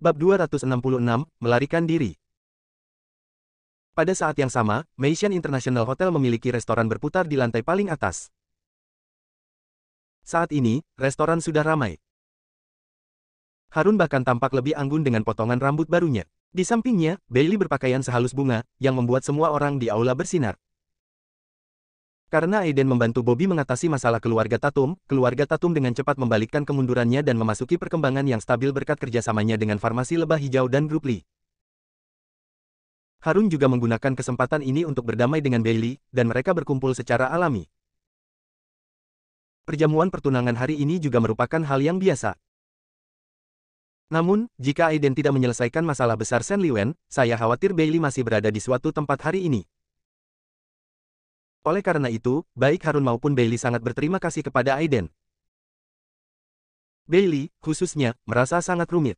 Bab 266, Melarikan Diri. Pada saat yang sama, Meishan International Hotel memiliki restoran berputar di lantai paling atas. Saat ini, restoran sudah ramai. Harun bahkan tampak lebih anggun dengan potongan rambut barunya. Di sampingnya, Bailey berpakaian sehalus bunga, yang membuat semua orang di aula bersinar. Karena Aiden membantu Bobby mengatasi masalah keluarga Tatum dengan cepat membalikkan kemundurannya dan memasuki perkembangan yang stabil berkat kerjasamanya dengan Farmasi Lebah Hijau dan Grup Lee. Harun juga menggunakan kesempatan ini untuk berdamai dengan Bailey, dan mereka berkumpul secara alami. Perjamuan pertunangan hari ini juga merupakan hal yang biasa. Namun, jika Aiden tidak menyelesaikan masalah besar Shen Liwen, saya khawatir Bailey masih berada di suatu tempat hari ini. Oleh karena itu, baik Harun maupun Bailey sangat berterima kasih kepada Aiden. Bailey, khususnya, merasa sangat rumit.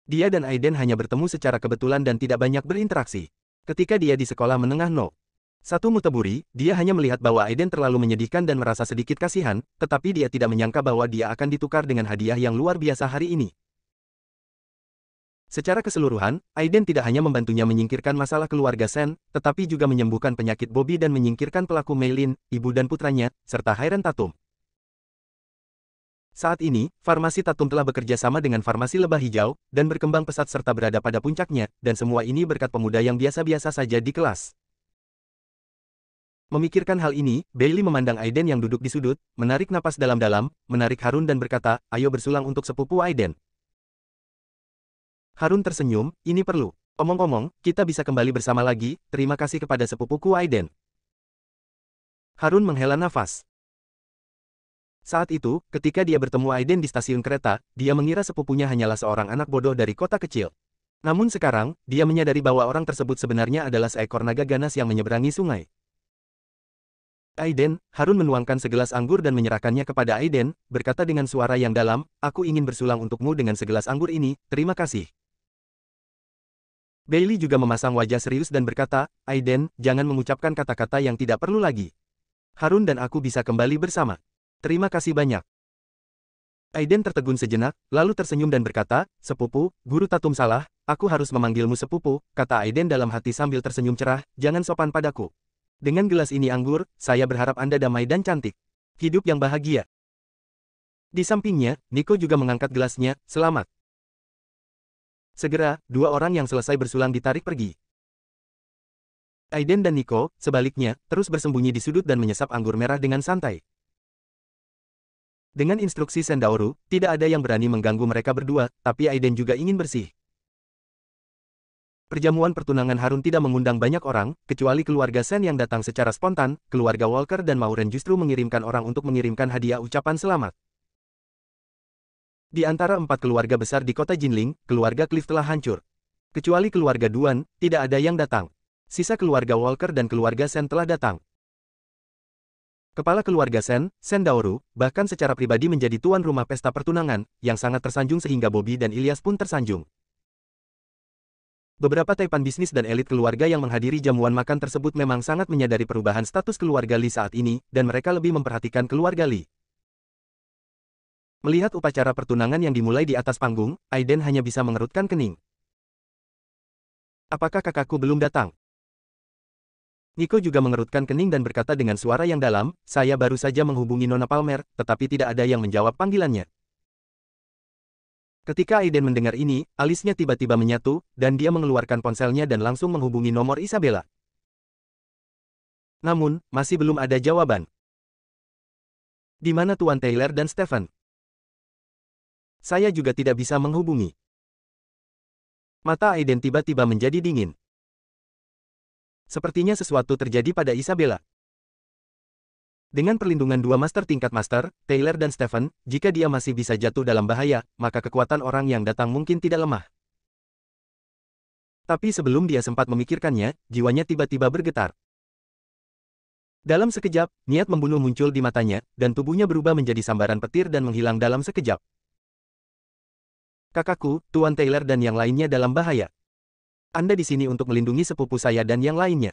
Dia dan Aiden hanya bertemu secara kebetulan dan tidak banyak berinteraksi. Ketika dia di sekolah menengah No. 1 Muteburi, dia hanya melihat bahwa Aiden terlalu menyedihkan dan merasa sedikit kasihan, tetapi dia tidak menyangka bahwa dia akan ditukar dengan hadiah yang luar biasa hari ini. Secara keseluruhan, Aiden tidak hanya membantunya menyingkirkan masalah keluarga Shen, tetapi juga menyembuhkan penyakit Bobby dan menyingkirkan pelaku Meilin, ibu dan putranya, serta Hairen Tatum. Saat ini, Farmasi Tatum telah bekerja sama dengan Farmasi Lebah Hijau, dan berkembang pesat serta berada pada puncaknya, dan semua ini berkat pemuda yang biasa-biasa saja di kelas. Memikirkan hal ini, Bailey memandang Aiden yang duduk di sudut, menarik napas dalam-dalam, menarik Harun dan berkata, "Ayo bersulang untuk sepupu Aiden." Harun tersenyum, "Ini perlu. Omong-omong, kita bisa kembali bersama lagi, terima kasih kepada sepupuku Aiden." Harun menghela nafas. Saat itu, ketika dia bertemu Aiden di stasiun kereta, dia mengira sepupunya hanyalah seorang anak bodoh dari kota kecil. Namun sekarang, dia menyadari bahwa orang tersebut sebenarnya adalah seekor naga ganas yang menyeberangi sungai. "Aiden," Harun menuangkan segelas anggur dan menyerahkannya kepada Aiden, berkata dengan suara yang dalam, "Aku ingin bersulang untukmu dengan segelas anggur ini, terima kasih." Bailey juga memasang wajah serius dan berkata, "Aiden, jangan mengucapkan kata-kata yang tidak perlu lagi. Harun dan aku bisa kembali bersama. Terima kasih banyak." Aiden tertegun sejenak, lalu tersenyum dan berkata, "Sepupu, Guru Tatum salah, aku harus memanggilmu sepupu," kata Aiden dalam hati sambil tersenyum cerah, "jangan sopan padaku. Dengan gelas ini anggur, saya berharap Anda damai dan cantik. Hidup yang bahagia." Di sampingnya, Nico juga mengangkat gelasnya, "Selamat." Segera, dua orang yang selesai bersulang ditarik pergi. Aiden dan Nico, sebaliknya, terus bersembunyi di sudut dan menyesap anggur merah dengan santai. Dengan instruksi Sendaoru, tidak ada yang berani mengganggu mereka berdua, tapi Aiden juga ingin bersih. Perjamuan pertunangan Harun tidak mengundang banyak orang, kecuali keluarga Shen yang datang secara spontan, keluarga Walker dan Mauren justru mengirimkan orang untuk mengirimkan hadiah ucapan selamat. Di antara 4 keluarga besar di kota Jinling, keluarga Cliff telah hancur. Kecuali keluarga Duan, tidak ada yang datang. Sisa keluarga Walker dan keluarga Shen telah datang. Kepala keluarga Shen, Sendaoru, bahkan secara pribadi menjadi tuan rumah pesta pertunangan, yang sangat tersanjung sehingga Bobby dan Ilyas pun tersanjung. Beberapa taipan bisnis dan elit keluarga yang menghadiri jamuan makan tersebut memang sangat menyadari perubahan status keluarga Lee saat ini, dan mereka lebih memperhatikan keluarga Lee. Melihat upacara pertunangan yang dimulai di atas panggung, Aiden hanya bisa mengerutkan kening. "Apakah kakakku belum datang?" Nico juga mengerutkan kening dan berkata dengan suara yang dalam, "Saya baru saja menghubungi Nona Palmer, tetapi tidak ada yang menjawab panggilannya." Ketika Aiden mendengar ini, alisnya tiba-tiba menyatu, dan dia mengeluarkan ponselnya dan langsung menghubungi nomor Isabella. Namun, masih belum ada jawaban. "Di mana Tuan Taylor dan Stephen? Saya juga tidak bisa menghubungi." Mata Aiden tiba-tiba menjadi dingin. Sepertinya sesuatu terjadi pada Isabella. Dengan perlindungan dua master tingkat master, Taylor dan Stephen, jika dia masih bisa jatuh dalam bahaya, maka kekuatan orang yang datang mungkin tidak lemah. Tapi sebelum dia sempat memikirkannya, jiwanya tiba-tiba bergetar. Dalam sekejap, niat membunuh muncul di matanya, dan tubuhnya berubah menjadi sambaran petir dan menghilang dalam sekejap. "Kakakku, Tuan Taylor dan yang lainnya dalam bahaya. Anda di sini untuk melindungi sepupu saya dan yang lainnya."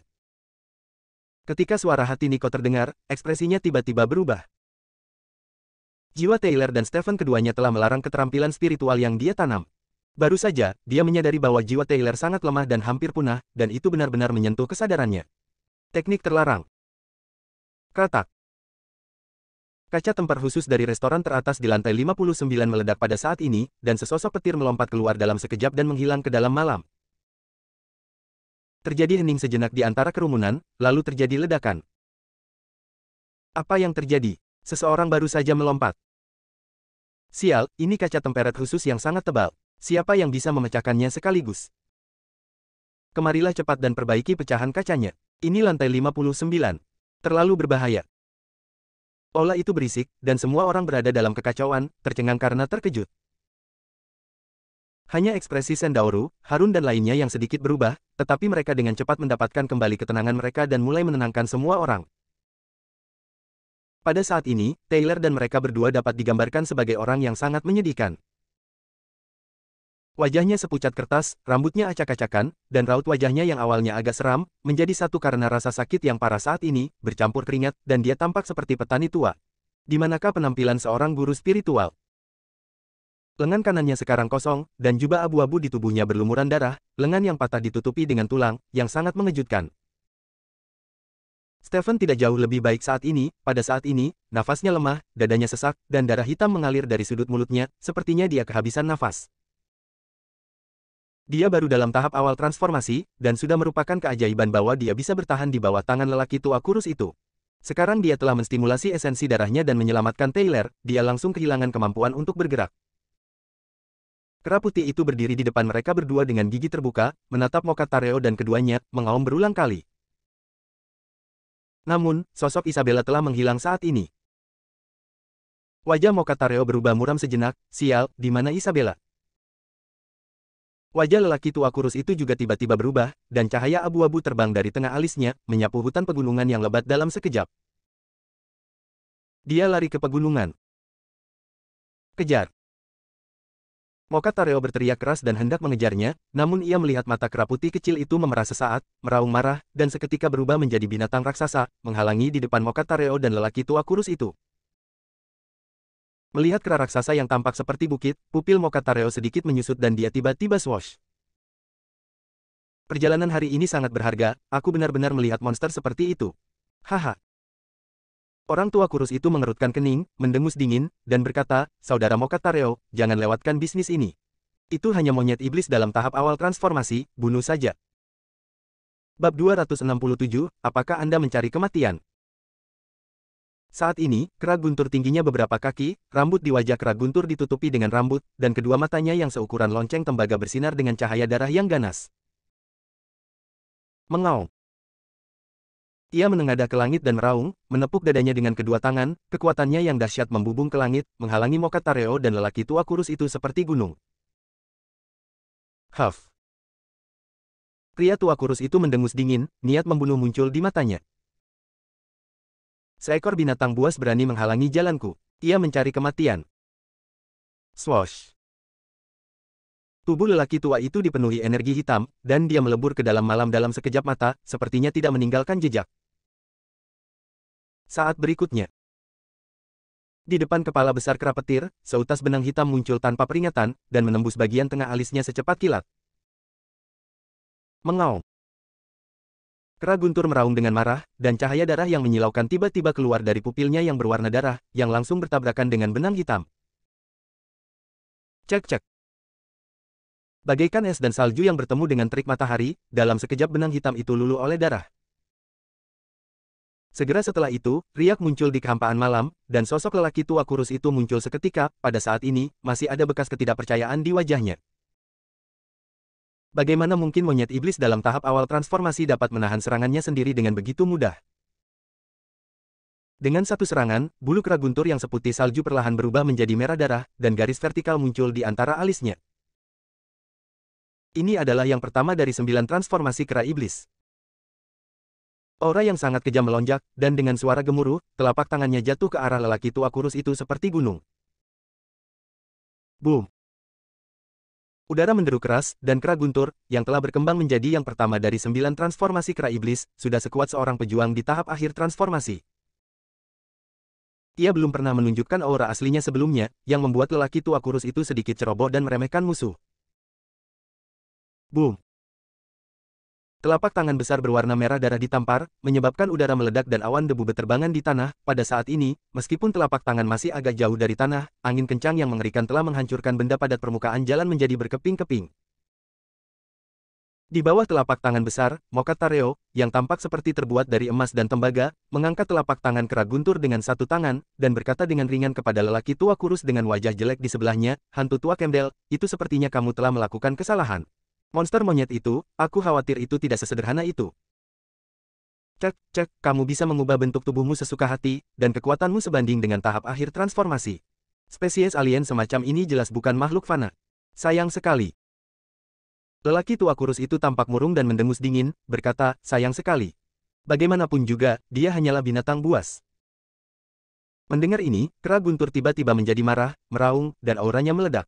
Ketika suara hati Nico terdengar, ekspresinya tiba-tiba berubah. Jiwa Taylor dan Stephen keduanya telah melarang keterampilan spiritual yang dia tanam. Baru saja, dia menyadari bahwa jiwa Taylor sangat lemah dan hampir punah, dan itu benar-benar menyentuh kesadarannya. Teknik terlarang. Kratak. Kaca tempar khusus dari restoran teratas di lantai 59 meledak pada saat ini, dan sesosok petir melompat keluar dalam sekejap dan menghilang ke dalam malam. Terjadi hening sejenak di antara kerumunan, lalu terjadi ledakan. Apa yang terjadi? Seseorang baru saja melompat. Sial, ini kaca tempered khusus yang sangat tebal. Siapa yang bisa memecahkannya sekaligus? Kemarilah cepat dan perbaiki pecahan kacanya. Ini lantai 59. Terlalu berbahaya. Olah itu berisik, dan semua orang berada dalam kekacauan, tercengang karena terkejut. Hanya ekspresi Sendaoru, Harun dan lainnya yang sedikit berubah, tetapi mereka dengan cepat mendapatkan kembali ketenangan mereka dan mulai menenangkan semua orang. Pada saat ini, Taylor dan mereka berdua dapat digambarkan sebagai orang yang sangat menyedihkan. Wajahnya sepucat kertas, rambutnya acak-acakan, dan raut wajahnya yang awalnya agak seram, menjadi satu karena rasa sakit yang parah saat ini, bercampur keringat, dan dia tampak seperti petani tua. Di manakah penampilan seorang guru spiritual? Lengan kanannya sekarang kosong, dan jubah abu-abu di tubuhnya berlumuran darah, lengan yang patah ditutupi dengan tulang, yang sangat mengejutkan. Stephen tidak jauh lebih baik saat ini, pada saat ini, nafasnya lemah, dadanya sesak, dan darah hitam mengalir dari sudut mulutnya, sepertinya dia kehabisan nafas. Dia baru dalam tahap awal transformasi, dan sudah merupakan keajaiban bahwa dia bisa bertahan di bawah tangan lelaki tua kurus itu. Sekarang dia telah menstimulasi esensi darahnya dan menyelamatkan Taylor, dia langsung kehilangan kemampuan untuk bergerak. Kera putih itu berdiri di depan mereka berdua dengan gigi terbuka, menatap Mokatareo dan keduanya, mengaum berulang kali. Namun, sosok Isabella telah menghilang saat ini. Wajah Mokatareo berubah muram sejenak, sial, di mana Isabella? Wajah lelaki tua kurus itu juga tiba-tiba berubah, dan cahaya abu-abu terbang dari tengah alisnya, menyapu hutan pegunungan yang lebat dalam sekejap. Dia lari ke pegunungan. Kejar! Mokatareo berteriak keras dan hendak mengejarnya, namun ia melihat mata kera putih kecil itu memerah sesaat, meraung marah, dan seketika berubah menjadi binatang raksasa, menghalangi di depan Mokatareo dan lelaki tua kurus itu. Melihat kera raksasa yang tampak seperti bukit, pupil Mokatareo sedikit menyusut dan dia tiba-tiba swosh. Perjalanan hari ini sangat berharga, aku benar-benar melihat monster seperti itu. Haha. Orang tua kurus itu mengerutkan kening, mendengus dingin, dan berkata, Saudara Mokatareo, jangan lewatkan bisnis ini. Itu hanya monyet iblis dalam tahap awal transformasi, bunuh saja. Bab 267, apakah Anda mencari kematian? Saat ini, kera guntur tingginya beberapa kaki, rambut di wajah kera guntur ditutupi dengan rambut, dan kedua matanya yang seukuran lonceng tembaga bersinar dengan cahaya darah yang ganas. Mengaum. Ia menengadah ke langit dan meraung, menepuk dadanya dengan kedua tangan, kekuatannya yang dahsyat membubung ke langit, menghalangi Mokatareo dan lelaki tua kurus itu seperti gunung. Huff. Pria tua kurus itu mendengus dingin, niat membunuh muncul di matanya. Seekor binatang buas berani menghalangi jalanku. Ia mencari kematian. Swosh. Tubuh lelaki tua itu dipenuhi energi hitam, dan dia melebur ke dalam malam dalam sekejap mata, sepertinya tidak meninggalkan jejak. Saat berikutnya. Di depan kepala besar kera petir, seutas benang hitam muncul tanpa peringatan, dan menembus bagian tengah alisnya secepat kilat. Mengaum. Kera guntur meraung dengan marah, dan cahaya darah yang menyilaukan tiba-tiba keluar dari pupilnya yang berwarna darah, yang langsung bertabrakan dengan benang hitam. Cek-cek. Bagaikan es dan salju yang bertemu dengan terik matahari, dalam sekejap benang hitam itu luluh oleh darah. Segera setelah itu, riak muncul di kehampaan malam, dan sosok lelaki tua kurus itu muncul seketika. Pada saat ini, masih ada bekas ketidakpercayaan di wajahnya. Bagaimana mungkin monyet iblis dalam tahap awal transformasi dapat menahan serangannya sendiri dengan begitu mudah? Dengan satu serangan, bulu kera guntur yang seputih salju perlahan berubah menjadi merah darah, dan garis vertikal muncul di antara alisnya. Ini adalah yang pertama dari 9 transformasi kera iblis. Aura yang sangat kejam melonjak, dan dengan suara gemuruh, telapak tangannya jatuh ke arah lelaki tua kurus itu seperti gunung. Boom! Udara menderu keras, dan kera guntur, yang telah berkembang menjadi yang pertama dari 9 transformasi kera iblis, sudah sekuat seorang pejuang di tahap akhir transformasi. Ia belum pernah menunjukkan aura aslinya sebelumnya, yang membuat lelaki tua kurus itu sedikit ceroboh dan meremehkan musuh. Boom! Telapak tangan besar berwarna merah darah ditampar, menyebabkan udara meledak dan awan debu berterbangan di tanah. Pada saat ini, meskipun telapak tangan masih agak jauh dari tanah, angin kencang yang mengerikan telah menghancurkan benda padat permukaan jalan menjadi berkeping-keping. Di bawah telapak tangan besar, Mokatareo, yang tampak seperti terbuat dari emas dan tembaga, mengangkat telapak tangan kera guntur dengan satu tangan, dan berkata dengan ringan kepada lelaki tua kurus dengan wajah jelek di sebelahnya, "Hantu tua Kemdel, itu sepertinya kamu telah melakukan kesalahan. Monster monyet itu, aku khawatir itu tidak sesederhana itu. Cek, kamu bisa mengubah bentuk tubuhmu sesuka hati, dan kekuatanmu sebanding dengan tahap akhir transformasi. Spesies alien semacam ini jelas bukan makhluk fana. Sayang sekali." Lelaki tua kurus itu tampak murung dan mendengus dingin, berkata, "Sayang sekali. Bagaimanapun juga, dia hanyalah binatang buas." Mendengar ini, kera guntur tiba-tiba menjadi marah, meraung, dan auranya meledak.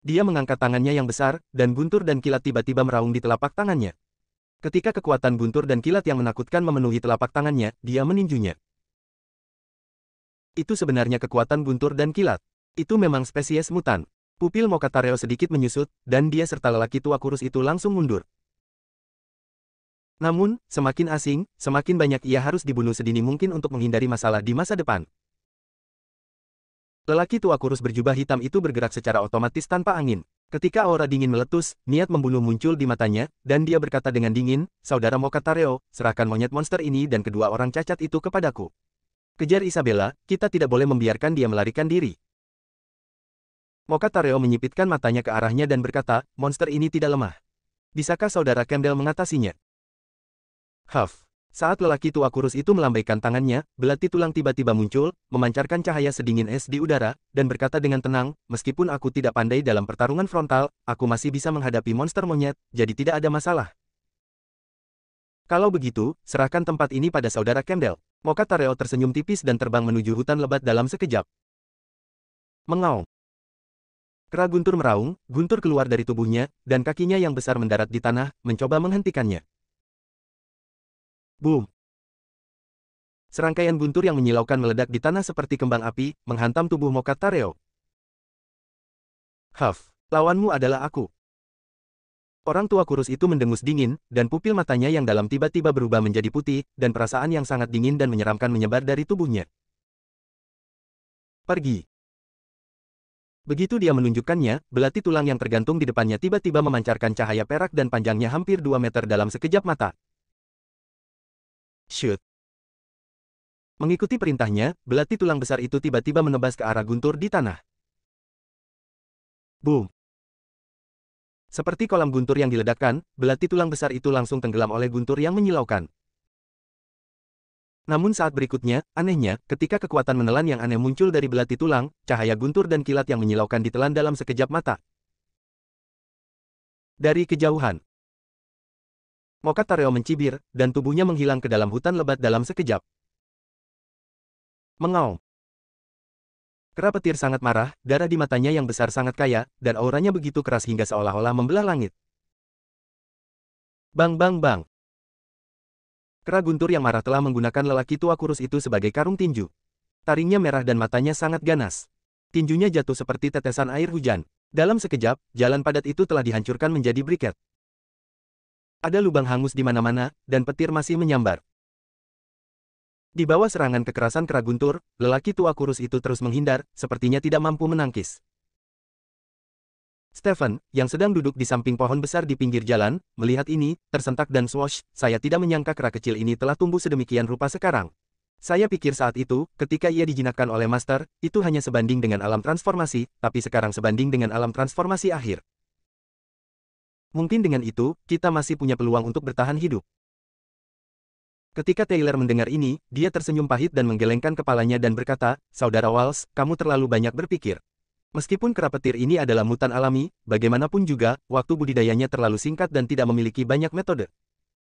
Dia mengangkat tangannya yang besar, dan guntur dan kilat tiba-tiba meraung di telapak tangannya. Ketika kekuatan guntur dan kilat yang menakutkan memenuhi telapak tangannya, dia meninjunya. Itu sebenarnya kekuatan guntur dan kilat. Itu memang spesies mutan. Pupil Mokatareo sedikit menyusut, dan dia serta lelaki tua kurus itu langsung mundur. Namun, semakin asing, semakin banyak ia harus dibunuh sedini mungkin untuk menghindari masalah di masa depan. Lelaki tua kurus berjubah hitam itu bergerak secara otomatis tanpa angin. Ketika aura dingin meletus, niat membunuh muncul di matanya, dan dia berkata dengan dingin, "Saudara Mokatareo, serahkan monyet monster ini dan kedua orang cacat itu kepadaku. Kejar Isabella, kita tidak boleh membiarkan dia melarikan diri." Mokatareo menyipitkan matanya ke arahnya dan berkata, "Monster ini tidak lemah. Bisakah saudara Kemdel mengatasinya?" Huff. Saat lelaki tua kurus itu melambaikan tangannya, belati tulang tiba-tiba muncul, memancarkan cahaya sedingin es di udara, dan berkata dengan tenang, "Meskipun aku tidak pandai dalam pertarungan frontal, aku masih bisa menghadapi monster monyet, jadi tidak ada masalah. Kalau begitu, serahkan tempat ini pada saudara Kemdel." Mokatareo tersenyum tipis dan terbang menuju hutan lebat dalam sekejap. Mengaum. Kera guntur meraung, guntur keluar dari tubuhnya, dan kakinya yang besar mendarat di tanah, mencoba menghentikannya. Boom! Serangkaian guntur yang menyilaukan meledak di tanah seperti kembang api, menghantam tubuh Mokatareo. "Huff, lawanmu adalah aku." Orang tua kurus itu mendengus dingin, dan pupil matanya yang dalam tiba-tiba berubah menjadi putih, dan perasaan yang sangat dingin dan menyeramkan menyebar dari tubuhnya. "Pergi." Begitu dia menunjukkannya, belati tulang yang tergantung di depannya tiba-tiba memancarkan cahaya perak dan panjangnya hampir 2 meter dalam sekejap mata. Shoot! Mengikuti perintahnya, belati tulang besar itu tiba-tiba menebas ke arah guntur di tanah. Boom! Seperti kolam guntur yang diledakkan, belati tulang besar itu langsung tenggelam oleh guntur yang menyilaukan. Namun saat berikutnya, anehnya, ketika kekuatan menelan yang aneh muncul dari belati tulang, cahaya guntur dan kilat yang menyilaukan ditelan dalam sekejap mata. Dari kejauhan, Mokatareo mencibir, dan tubuhnya menghilang ke dalam hutan lebat dalam sekejap. Mengaum. Kera petir sangat marah, darah di matanya yang besar sangat kaya, dan auranya begitu keras hingga seolah-olah membelah langit. Bang bang bang. Kera guntur yang marah telah menggunakan lelaki tua kurus itu sebagai karung tinju. Taringnya merah dan matanya sangat ganas. Tinjunya jatuh seperti tetesan air hujan. Dalam sekejap, jalan padat itu telah dihancurkan menjadi briket. Ada lubang hangus di mana-mana, dan petir masih menyambar. Di bawah serangan kekerasan kera guntur, lelaki tua kurus itu terus menghindar, sepertinya tidak mampu menangkis. Stephen, yang sedang duduk di samping pohon besar di pinggir jalan, melihat ini, tersentak dan swosh, "Saya tidak menyangka kera kecil ini telah tumbuh sedemikian rupa sekarang. Saya pikir saat itu, ketika ia dijinakkan oleh Master, itu hanya sebanding dengan alam transformasi, tapi sekarang sebanding dengan alam transformasi akhir. Mungkin dengan itu, kita masih punya peluang untuk bertahan hidup." Ketika Taylor mendengar ini, dia tersenyum pahit dan menggelengkan kepalanya dan berkata, "Saudara Walsh, kamu terlalu banyak berpikir. Meskipun kera petir ini adalah mutan alami, bagaimanapun juga, waktu budidayanya terlalu singkat dan tidak memiliki banyak metode.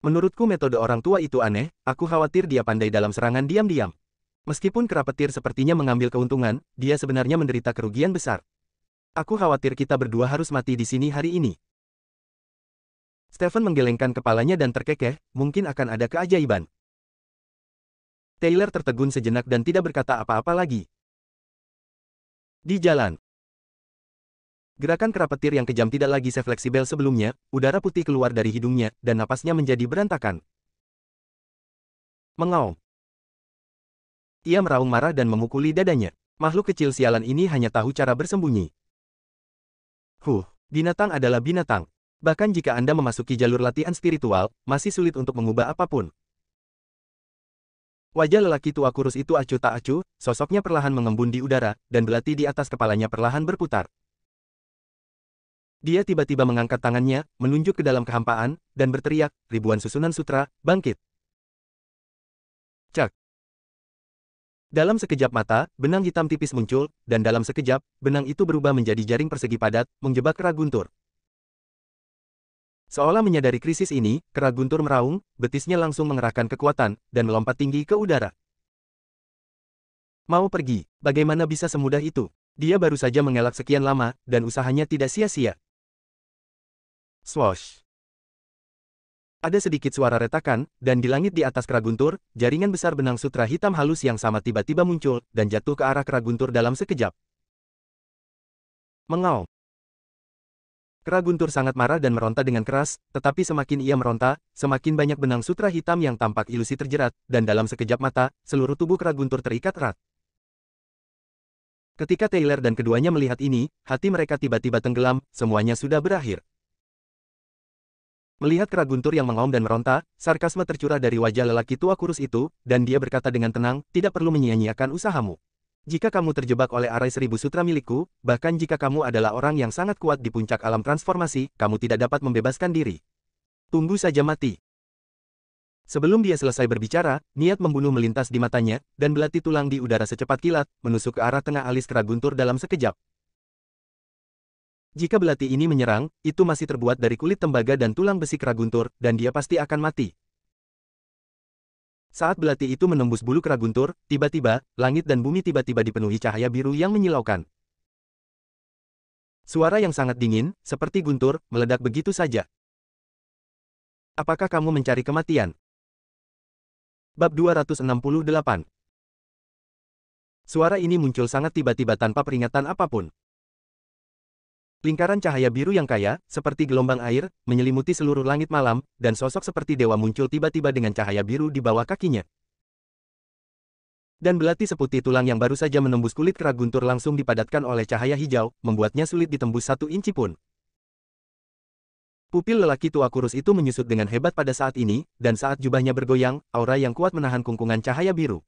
Menurutku metode orang tua itu aneh, aku khawatir dia pandai dalam serangan diam-diam. Meskipun kera petir sepertinya mengambil keuntungan, dia sebenarnya menderita kerugian besar. Aku khawatir kita berdua harus mati di sini hari ini." Stephen menggelengkan kepalanya dan terkekeh, mungkin akan ada keajaiban. Taylor tertegun sejenak dan tidak berkata apa-apa lagi. Di jalan. Gerakan kera petir yang kejam tidak lagi sefleksibel sebelumnya, udara putih keluar dari hidungnya, dan napasnya menjadi berantakan. Mengaum. Ia meraung marah dan memukuli dadanya. Makhluk kecil sialan ini hanya tahu cara bersembunyi. Binatang adalah binatang. Bahkan jika Anda memasuki jalur latihan spiritual, masih sulit untuk mengubah apapun. Wajah lelaki tua kurus itu acuh tak acuh, sosoknya perlahan mengembun di udara, dan belati di atas kepalanya perlahan berputar. Dia tiba-tiba mengangkat tangannya, menunjuk ke dalam kehampaan, dan berteriak, ribuan susunan sutra, bangkit. Cak. Dalam sekejap mata, benang hitam tipis muncul, dan dalam sekejap, benang itu berubah menjadi jaring persegi padat, menjebak kera guntur. Seolah menyadari krisis ini, kera guntur meraung, betisnya langsung mengerahkan kekuatan, dan melompat tinggi ke udara. Mau pergi, bagaimana bisa semudah itu? Dia baru saja mengelak sekian lama, dan usahanya tidak sia-sia. Swoosh. Ada sedikit suara retakan, dan di langit di atas kera guntur, jaringan besar benang sutra hitam halus yang sama tiba-tiba muncul, dan jatuh ke arah kera guntur dalam sekejap. Mengaum. Kera guntur sangat marah dan meronta dengan keras, tetapi semakin ia meronta, semakin banyak benang sutra hitam yang tampak ilusi terjerat, dan dalam sekejap mata, seluruh tubuh kera guntur terikat erat. Ketika Taylor dan keduanya melihat ini, hati mereka tiba-tiba tenggelam, semuanya sudah berakhir. Melihat kera guntur yang mengaum dan meronta, sarkasme tercurah dari wajah lelaki tua kurus itu, dan dia berkata dengan tenang, tidak perlu menyia-nyiakan usahamu. Jika kamu terjebak oleh arai 1000 sutra milikku, bahkan jika kamu adalah orang yang sangat kuat di puncak alam transformasi, kamu tidak dapat membebaskan diri. Tunggu saja mati. Sebelum dia selesai berbicara, niat membunuh melintas di matanya, dan belati tulang di udara secepat kilat, menusuk ke arah tengah alis kera guntur dalam sekejap. Jika belati ini menyerang, itu masih terbuat dari kulit tembaga dan tulang besi kera guntur, dan dia pasti akan mati. Saat belati itu menembus bulu kera guntur, tiba-tiba, langit dan bumi tiba-tiba dipenuhi cahaya biru yang menyilaukan. Suara yang sangat dingin, seperti guntur, meledak begitu saja. Apakah kamu mencari kematian? Bab 268. Suara ini muncul sangat tiba-tiba tanpa peringatan apapun. Lingkaran cahaya biru yang kaya, seperti gelombang air, menyelimuti seluruh langit malam, dan sosok seperti dewa muncul tiba-tiba dengan cahaya biru di bawah kakinya. Dan belati seputih tulang yang baru saja menembus kulit kera guntur langsung dipadatkan oleh cahaya hijau, membuatnya sulit ditembus 1 inci pun. Pupil lelaki tua kurus itu menyusut dengan hebat pada saat ini, dan saat jubahnya bergoyang, aura yang kuat menahan kungkungan cahaya biru.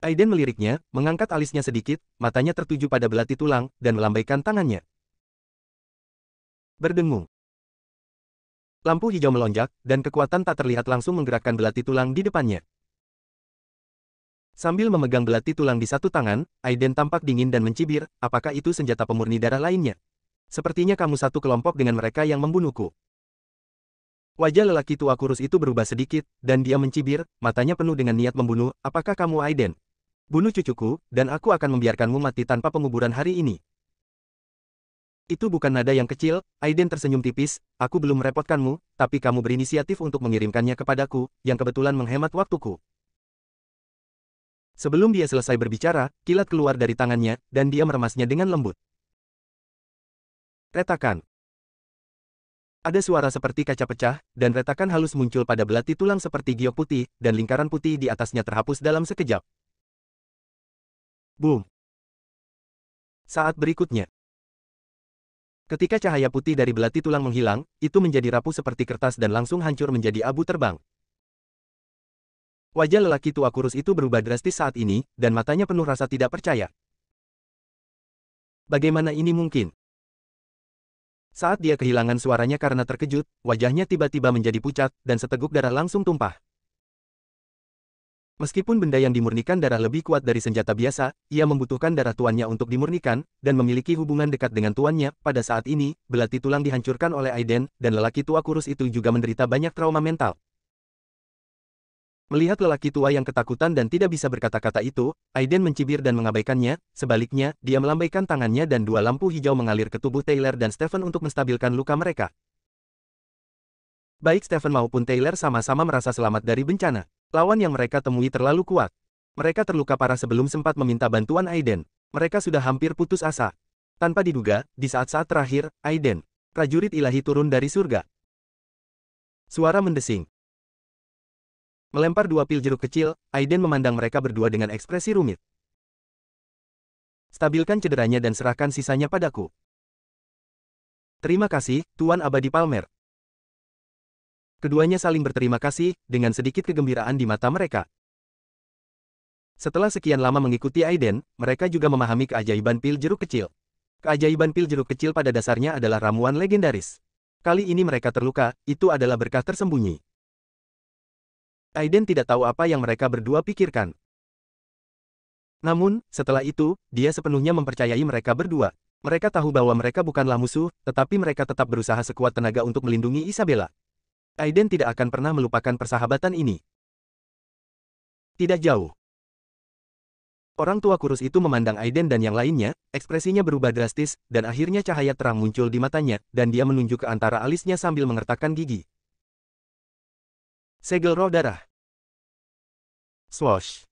Aiden meliriknya, mengangkat alisnya sedikit, matanya tertuju pada belati tulang, dan melambaikan tangannya. Berdengung. Lampu hijau melonjak, dan kekuatan tak terlihat langsung menggerakkan belati tulang di depannya. Sambil memegang belati tulang di satu tangan, Aiden tampak dingin dan mencibir, apakah itu senjata pemurni darah lainnya? Sepertinya kamu satu kelompok dengan mereka yang membunuhku. Wajah lelaki tua kurus itu berubah sedikit, dan dia mencibir, matanya penuh dengan niat membunuh, apakah kamu Aiden? Bunuh cucuku, dan aku akan membiarkanmu mati tanpa penguburan hari ini. Itu bukan nada yang kecil, Aiden tersenyum tipis, aku belum merepotkanmu, tapi kamu berinisiatif untuk mengirimkannya kepadaku, yang kebetulan menghemat waktuku. Sebelum dia selesai berbicara, kilat keluar dari tangannya, dan dia meremasnya dengan lembut. Retakan. Ada suara seperti kaca pecah, dan retakan halus muncul pada belati tulang seperti giok putih, dan lingkaran putih di atasnya terhapus dalam sekejap. Boom. Saat berikutnya, ketika cahaya putih dari belati tulang menghilang, itu menjadi rapuh seperti kertas dan langsung hancur menjadi abu terbang. Wajah lelaki tua kurus itu berubah drastis saat ini, dan matanya penuh rasa tidak percaya. Bagaimana ini mungkin? Saat dia kehilangan suaranya karena terkejut, wajahnya tiba-tiba menjadi pucat, dan seteguk darah langsung tumpah. Meskipun benda yang dimurnikan darah lebih kuat dari senjata biasa, ia membutuhkan darah tuannya untuk dimurnikan, dan memiliki hubungan dekat dengan tuannya. Pada saat ini, belati tulang dihancurkan oleh Aiden, dan lelaki tua kurus itu juga menderita banyak trauma mental. Melihat lelaki tua yang ketakutan dan tidak bisa berkata-kata itu, Aiden mencibir dan mengabaikannya, sebaliknya, dia melambaikan tangannya dan 2 lampu hijau mengalir ke tubuh Taylor dan Stephen untuk menstabilkan luka mereka. Baik Stephen maupun Taylor sama-sama merasa selamat dari bencana. Lawan yang mereka temui terlalu kuat. Mereka terluka parah sebelum sempat meminta bantuan Aiden. Mereka sudah hampir putus asa. Tanpa diduga, di saat-saat terakhir, Aiden, prajurit ilahi turun dari surga. Suara mendesing. Melempar dua pil jeruk kecil, Aiden memandang mereka berdua dengan ekspresi rumit. Stabilkan cederanya dan serahkan sisanya padaku. Terima kasih, Tuan Abadi Palmer. Keduanya saling berterima kasih, dengan sedikit kegembiraan di mata mereka. Setelah sekian lama mengikuti Aiden, mereka juga memahami keajaiban pil jeruk kecil. Keajaiban pil jeruk kecil pada dasarnya adalah ramuan legendaris. Kali ini mereka terluka, itu adalah berkah tersembunyi. Aiden tidak tahu apa yang mereka berdua pikirkan. Namun, setelah itu, dia sepenuhnya mempercayai mereka berdua. Mereka tahu bahwa mereka bukanlah musuh, tetapi mereka tetap berusaha sekuat tenaga untuk melindungi Isabella. Aiden tidak akan pernah melupakan persahabatan ini. Tidak jauh. Orang tua kurus itu memandang Aiden dan yang lainnya, ekspresinya berubah drastis, dan akhirnya cahaya terang muncul di matanya, dan dia menunjuk ke antara alisnya sambil mengertakkan gigi. Segel roh darah. Swoosh.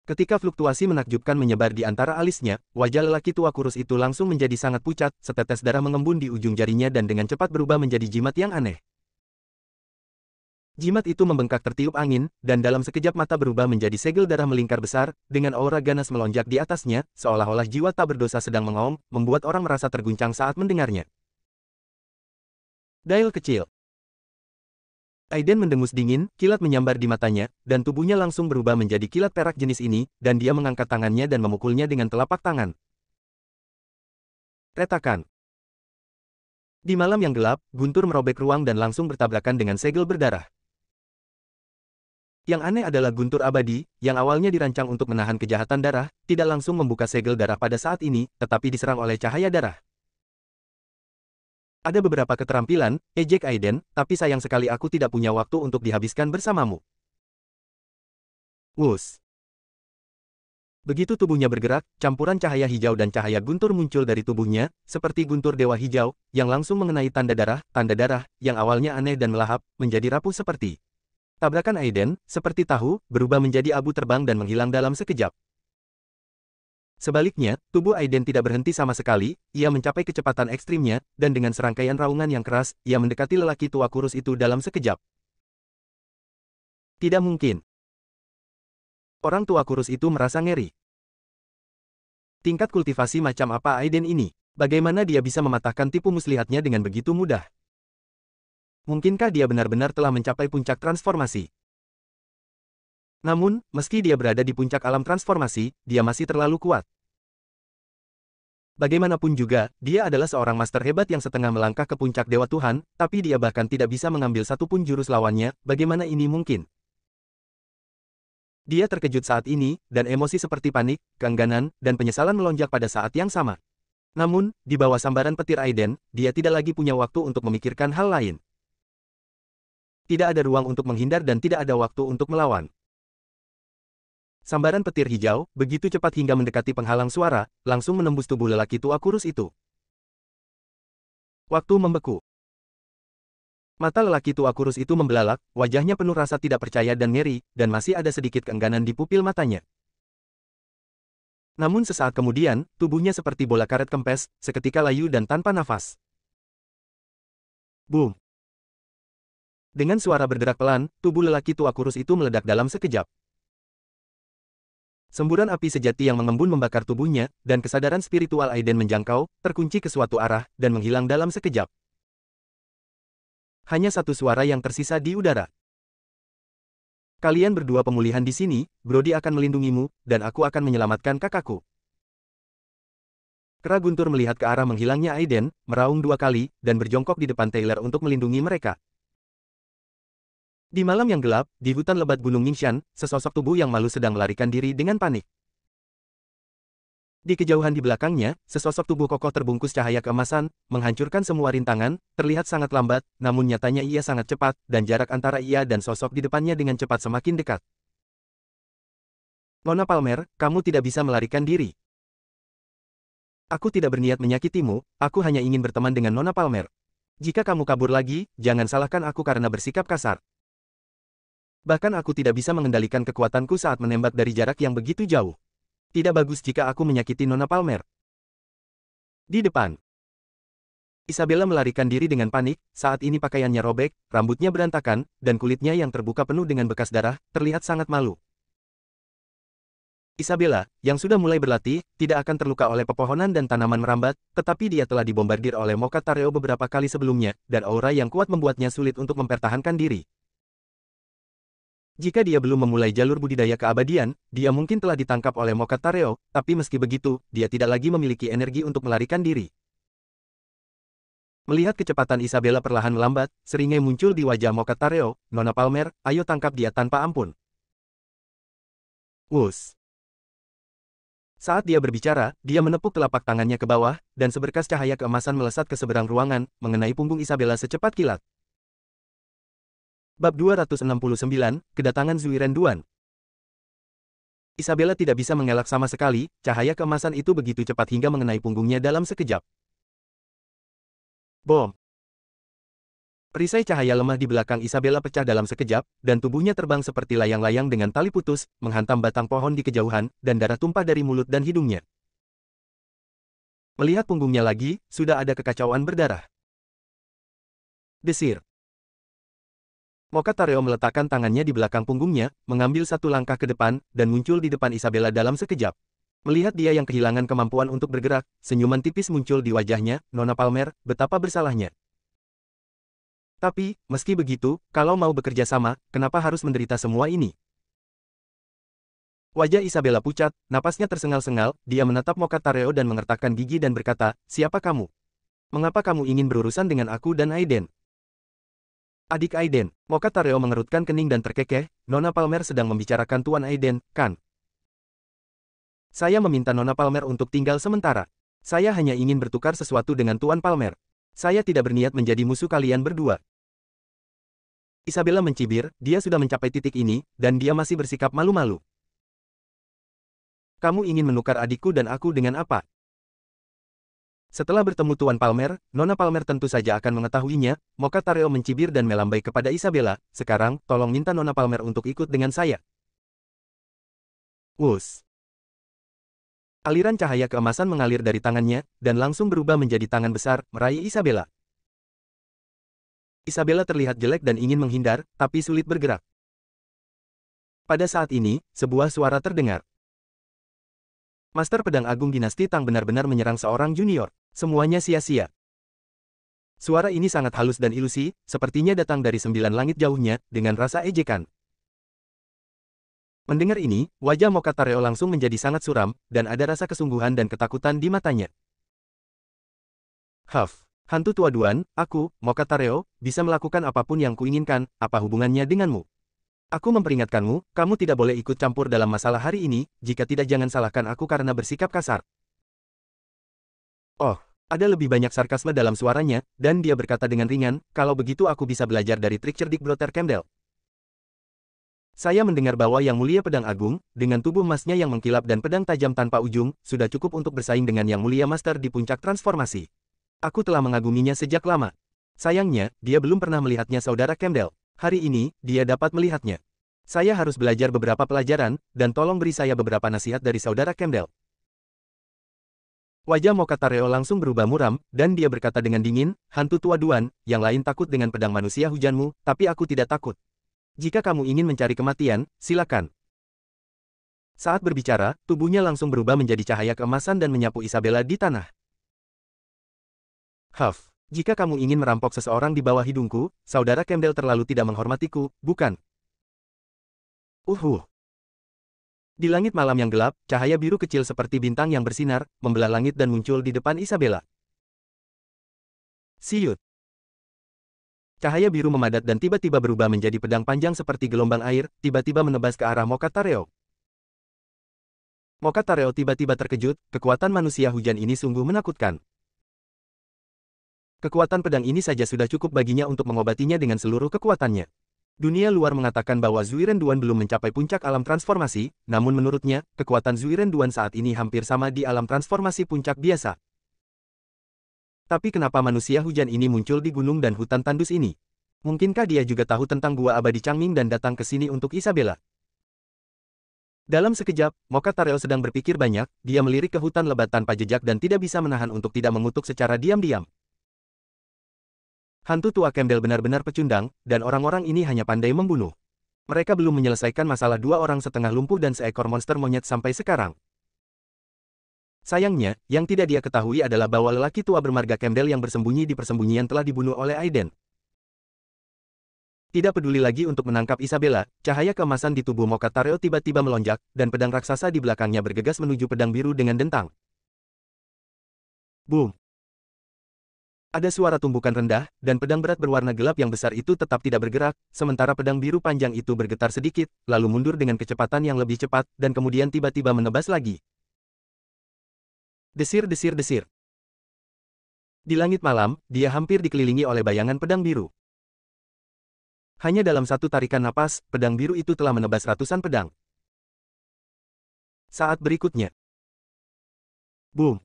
Ketika fluktuasi menakjubkan menyebar di antara alisnya, wajah lelaki tua kurus itu langsung menjadi sangat pucat, setetes darah mengembun di ujung jarinya dan dengan cepat berubah menjadi jimat yang aneh. Jimat itu membengkak tertiup angin, dan dalam sekejap mata berubah menjadi segel darah melingkar besar, dengan aura ganas melonjak di atasnya, seolah-olah jiwa tak berdosa sedang mengaum, membuat orang merasa terguncang saat mendengarnya. Dial kecil. Aiden mendengus dingin, kilat menyambar di matanya, dan tubuhnya langsung berubah menjadi kilat perak jenis ini, dan dia mengangkat tangannya dan memukulnya dengan telapak tangan. Retakan. Di malam yang gelap, guntur merobek ruang dan langsung bertabrakan dengan segel berdarah. Yang aneh adalah guntur abadi, yang awalnya dirancang untuk menahan kejahatan darah, tidak langsung membuka segel darah pada saat ini, tetapi diserang oleh cahaya darah. Ada beberapa keterampilan, ejek Aiden, tapi sayang sekali aku tidak punya waktu untuk dihabiskan bersamamu. Wus. Begitu tubuhnya bergerak, campuran cahaya hijau dan cahaya guntur muncul dari tubuhnya, seperti guntur dewa hijau, yang langsung mengenai tanda darah, yang awalnya aneh dan melahap, menjadi rapuh seperti. Tabrakan Aiden, seperti tahu, berubah menjadi abu terbang dan menghilang dalam sekejap. Sebaliknya, tubuh Aiden tidak berhenti sama sekali, ia mencapai kecepatan ekstrimnya, dan dengan serangkaian raungan yang keras, ia mendekati lelaki tua kurus itu dalam sekejap. Tidak mungkin. Orang tua kurus itu merasa ngeri. Tingkat kultivasi macam apa Aiden ini? Bagaimana dia bisa mematahkan tipu muslihatnya dengan begitu mudah? Mungkinkah dia benar-benar telah mencapai puncak transformasi? Namun, meski dia berada di puncak alam transformasi, dia masih terlalu kuat. Bagaimanapun juga, dia adalah seorang master hebat yang setengah melangkah ke puncak Dewa Tuhan, tapi dia bahkan tidak bisa mengambil satupun jurus lawannya, bagaimana ini mungkin? Dia terkejut saat ini, dan emosi seperti panik, keengganan, dan penyesalan melonjak pada saat yang sama. Namun, di bawah sambaran petir Aiden, dia tidak lagi punya waktu untuk memikirkan hal lain. Tidak ada ruang untuk menghindar dan tidak ada waktu untuk melawan. Sambaran petir hijau, begitu cepat hingga mendekati penghalang suara, langsung menembus tubuh lelaki tua kurus itu. Waktu membeku. Mata lelaki tua kurus itu membelalak, wajahnya penuh rasa tidak percaya dan ngeri, dan masih ada sedikit keengganan di pupil matanya. Namun sesaat kemudian, tubuhnya seperti bola karet kempes, seketika layu dan tanpa nafas. Boom! Dengan suara berderak pelan, tubuh lelaki tua kurus itu meledak dalam sekejap. Semburan api sejati yang mengembun membakar tubuhnya, dan kesadaran spiritual Aiden menjangkau, terkunci ke suatu arah, dan menghilang dalam sekejap. Hanya satu suara yang tersisa di udara. Kalian berdua pemulihan di sini, Brody akan melindungimu, dan aku akan menyelamatkan kakakku. Kera guntur melihat ke arah menghilangnya Aiden, meraung dua kali, dan berjongkok di depan Taylor untuk melindungi mereka. Di malam yang gelap, di hutan lebat Gunung Ningshan, sesosok tubuh yang malu sedang melarikan diri dengan panik. Di kejauhan di belakangnya, sesosok tubuh kokoh terbungkus cahaya keemasan, menghancurkan semua rintangan, terlihat sangat lambat, namun nyatanya ia sangat cepat, dan jarak antara ia dan sosok di depannya dengan cepat semakin dekat. Nona Palmer, kamu tidak bisa melarikan diri. Aku tidak berniat menyakitimu, aku hanya ingin berteman dengan Nona Palmer. Jika kamu kabur lagi, jangan salahkan aku karena bersikap kasar. Bahkan aku tidak bisa mengendalikan kekuatanku saat menembak dari jarak yang begitu jauh. Tidak bagus jika aku menyakiti Nona Palmer. Di depan, Isabella melarikan diri dengan panik, saat ini pakaiannya robek, rambutnya berantakan, dan kulitnya yang terbuka penuh dengan bekas darah, terlihat sangat malu. Isabella, yang sudah mulai berlatih, tidak akan terluka oleh pepohonan dan tanaman merambat, tetapi dia telah dibombardir oleh Mokatareo beberapa kali sebelumnya, dan aura yang kuat membuatnya sulit untuk mempertahankan diri. Jika dia belum memulai jalur budidaya keabadian, dia mungkin telah ditangkap oleh Mokatareo, tapi meski begitu, dia tidak lagi memiliki energi untuk melarikan diri. Melihat kecepatan Isabella perlahan melambat, seringai muncul di wajah Mokatareo, "Nona Palmer, ayo tangkap dia tanpa ampun." Wus. Saat dia berbicara, dia menepuk telapak tangannya ke bawah, dan seberkas cahaya keemasan melesat ke seberang ruangan, mengenai punggung Isabella secepat kilat. Bab 269, Kedatangan Zuiren Duan. Isabella tidak bisa mengelak sama sekali, cahaya keemasan itu begitu cepat hingga mengenai punggungnya dalam sekejap. Bom! Perisai cahaya lemah di belakang Isabella pecah dalam sekejap, dan tubuhnya terbang seperti layang-layang dengan tali putus, menghantam batang pohon di kejauhan, dan darah tumpah dari mulut dan hidungnya. Melihat punggungnya lagi, sudah ada kekacauan berdarah. Desir. Mokatareo meletakkan tangannya di belakang punggungnya, mengambil satu langkah ke depan, dan muncul di depan Isabella dalam sekejap. Melihat dia yang kehilangan kemampuan untuk bergerak, senyuman tipis muncul di wajahnya. "Nona Palmer, betapa bersalahnya. Tapi, meski begitu, kalau mau bekerja sama, kenapa harus menderita semua ini?" Wajah Isabella pucat, napasnya tersengal-sengal, dia menatap Mokatareo dan mengertakkan gigi dan berkata, "Siapa kamu? Mengapa kamu ingin berurusan dengan aku dan Aiden?" "Adik Aiden." Mokatareo mengerutkan kening dan terkekeh, "Nona Palmer sedang membicarakan Tuan Aiden, kan? Saya meminta Nona Palmer untuk tinggal sementara. Saya hanya ingin bertukar sesuatu dengan Tuan Palmer. Saya tidak berniat menjadi musuh kalian berdua." Isabella mencibir, dia sudah mencapai titik ini, dan dia masih bersikap malu-malu. "Kamu ingin menukar adikku dan aku dengan apa?" Setelah bertemu Tuan Palmer, Nona Palmer tentu saja akan mengetahuinya. Mokatareo mencibir dan melambai kepada Isabella, "Sekarang, tolong minta Nona Palmer untuk ikut dengan saya." Wus. Aliran cahaya keemasan mengalir dari tangannya, dan langsung berubah menjadi tangan besar, meraih Isabella. Isabella terlihat jelek dan ingin menghindar, tapi sulit bergerak. Pada saat ini, sebuah suara terdengar. Master Pedang Agung Dinasti Tang benar-benar menyerang seorang junior. Semuanya sia-sia. Suara ini sangat halus dan ilusi, sepertinya datang dari 9 langit jauhnya, dengan rasa ejekan. Mendengar ini, wajah Mokatareo langsung menjadi sangat suram, dan ada rasa kesungguhan dan ketakutan di matanya. Hantu tua Duan, aku, Mokatareo, bisa melakukan apapun yang kuinginkan, apa hubungannya denganmu? Aku memperingatkanmu, kamu tidak boleh ikut campur dalam masalah hari ini, jika tidak jangan salahkan aku karena bersikap kasar." Oh, ada lebih banyak sarkasme dalam suaranya, dan dia berkata dengan ringan, "Kalau begitu aku bisa belajar dari trik cerdik Brother Campbell. Saya mendengar bahwa Yang Mulia Pedang Agung, dengan tubuh emasnya yang mengkilap dan pedang tajam tanpa ujung, sudah cukup untuk bersaing dengan Yang Mulia Master di puncak transformasi. Aku telah mengaguminya sejak lama. Sayangnya, dia belum pernah melihatnya Saudara Campbell. Hari ini, dia dapat melihatnya. Saya harus belajar beberapa pelajaran, dan tolong beri saya beberapa nasihat dari Saudara Campbell." Wajah Mokatareo langsung berubah muram, dan dia berkata dengan dingin, "Hantu tua Duan, yang lain takut dengan pedang manusia hujanmu, tapi aku tidak takut. Jika kamu ingin mencari kematian, silakan." Saat berbicara, tubuhnya langsung berubah menjadi cahaya keemasan dan menyapu Isabella di tanah. Jika kamu ingin merampok seseorang di bawah hidungku, Saudara Campbell terlalu tidak menghormatiku, bukan? Di langit malam yang gelap, cahaya biru kecil seperti bintang yang bersinar, membelah langit dan muncul di depan Isabella. Siut. Cahaya biru memadat dan tiba-tiba berubah menjadi pedang panjang seperti gelombang air, tiba-tiba menebas ke arah Mokatareo. Mokatareo tiba-tiba terkejut, kekuatan manusia hujan ini sungguh menakutkan. Kekuatan pedang ini saja sudah cukup baginya untuk mengobatinya dengan seluruh kekuatannya. Dunia luar mengatakan bahwa Zuiren Duan belum mencapai puncak alam transformasi, namun menurutnya, kekuatan Zuiren Duan saat ini hampir sama di alam transformasi puncak biasa. Tapi kenapa manusia hujan ini muncul di gunung dan hutan tandus ini? Mungkinkah dia juga tahu tentang Gua Abadi Changming dan datang ke sini untuk Isabella? Dalam sekejap, Mokatareo sedang berpikir banyak, dia melirik ke hutan lebat tanpa jejak dan tidak bisa menahan untuk tidak mengutuk secara diam-diam. Hantu tua Kemdel benar-benar pecundang, dan orang-orang ini hanya pandai membunuh. Mereka belum menyelesaikan masalah dua orang setengah lumpuh dan seekor monster monyet sampai sekarang. Sayangnya, yang tidak dia ketahui adalah bahwa lelaki tua bermarga Kemdel yang bersembunyi di persembunyian telah dibunuh oleh Aiden. Tidak peduli lagi untuk menangkap Isabella, cahaya keemasan di tubuh Mokatareo tiba-tiba melonjak, dan pedang raksasa di belakangnya bergegas menuju pedang biru dengan dentang. Boom! Ada suara tumbukan rendah, dan pedang berat berwarna gelap yang besar itu tetap tidak bergerak, sementara pedang biru panjang itu bergetar sedikit, lalu mundur dengan kecepatan yang lebih cepat, dan kemudian tiba-tiba menebas lagi. Desir, desir, desir. Di langit malam, dia hampir dikelilingi oleh bayangan pedang biru. Hanya dalam satu tarikan napas, pedang biru itu telah menebas ratusan pedang. Saat berikutnya. Boom!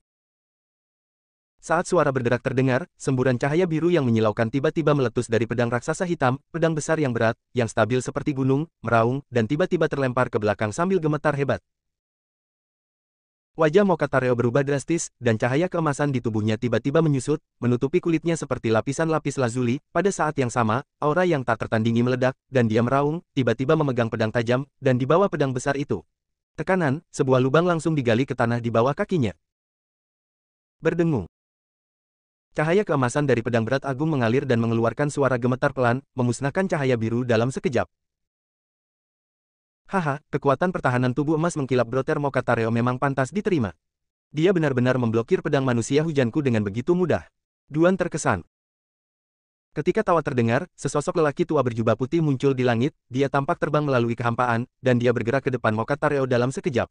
Saat suara berderak terdengar, semburan cahaya biru yang menyilaukan tiba-tiba meletus dari pedang raksasa hitam, pedang besar yang berat, yang stabil seperti gunung, meraung, dan tiba-tiba terlempar ke belakang sambil gemetar hebat. Wajah Mokatareo berubah drastis, dan cahaya keemasan di tubuhnya tiba-tiba menyusut, menutupi kulitnya seperti lapisan lapis lazuli. Pada saat yang sama, aura yang tak tertandingi meledak, dan dia meraung, tiba-tiba memegang pedang tajam, dan di bawah pedang besar itu. Tekanan, sebuah lubang langsung digali ke tanah di bawah kakinya. Berdengung. Cahaya keemasan dari pedang berat agung mengalir dan mengeluarkan suara gemetar pelan, memusnahkan cahaya biru dalam sekejap. Haha, kekuatan pertahanan tubuh emas mengkilap Brother Mokatareo memang pantas diterima. Dia benar-benar memblokir pedang manusia hujanku dengan begitu mudah. Duan terkesan. Ketika tawa terdengar, sesosok lelaki tua berjubah putih muncul di langit, dia tampak terbang melalui kehampaan, dan dia bergerak ke depan Mokatareo dalam sekejap.